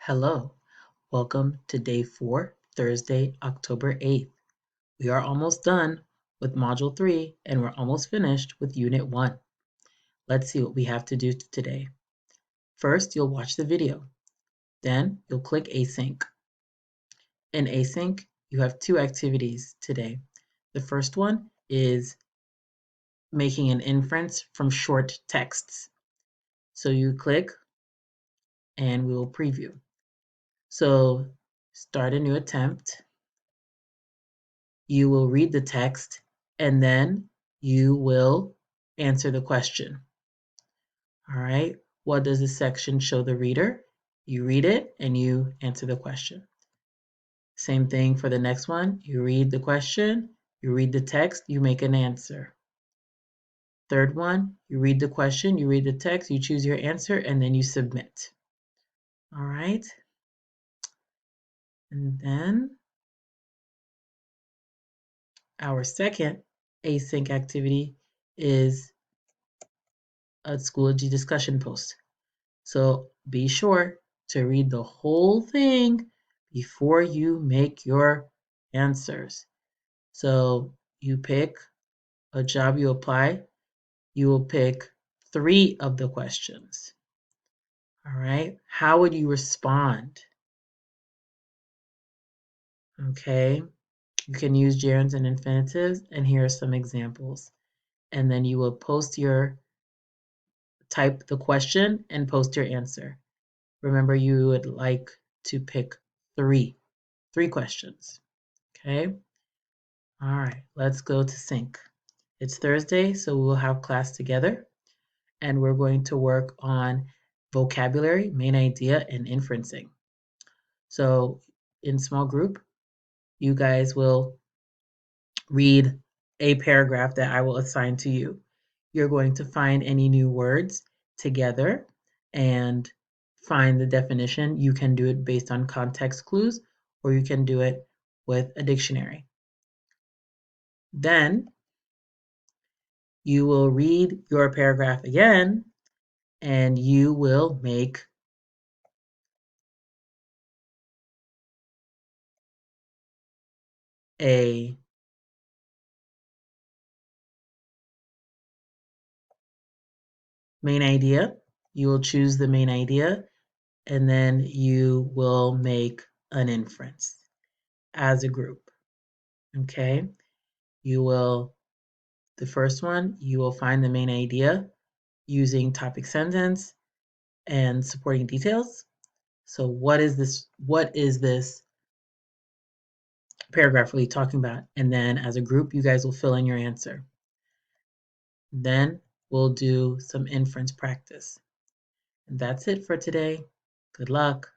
Hello, welcome to day 4, Thursday, October 8th. We are almost done with Module 3 and we're almost finished with Unit 1. Let's see what we have to do today. First, you'll watch the video. Then, you'll click Async. In Async, you have 2 activities today. The first one is making an inference from short texts. So you click and we will preview. So start a new attempt. You will read the text and then you will answer the question. All right, what does this section show the reader? You read it and you answer the question. Same thing for the next one. You read the question, you read the text, you make an answer. Third one, you read the question, you read the text, you choose your answer, and then you submit. All right. And then our second async activity is a Schoology discussion post. So be sure to read the whole thing before you make your answers. So you pick a job you apply, you will pick 3 of the questions. All right, how would you respond? Okay, you can use gerunds and infinitives, and here are some examples. And then you will type the question and post your answer. Remember, you would like to pick 3 questions. Okay. All right, let's go to sync. It's Thursday, so we'll have class together, and we're going to work on vocabulary, main idea, and inferencing. So in small group, you guys will read a paragraph that I will assign to you. You're going to find any new words together and find the definition. You can do it based on context clues, or you can do it with a dictionary. Then you will read your paragraph again and you will make a main idea. You will choose the main idea and then you will make an inference as a group. Okay, the first one, you will find the main idea using topic sentence and supporting details. So what is this paragraph really talking about? And then as a group, you guys will fill in your answer. Then we'll do some inference practice. And that's it for today. Good luck.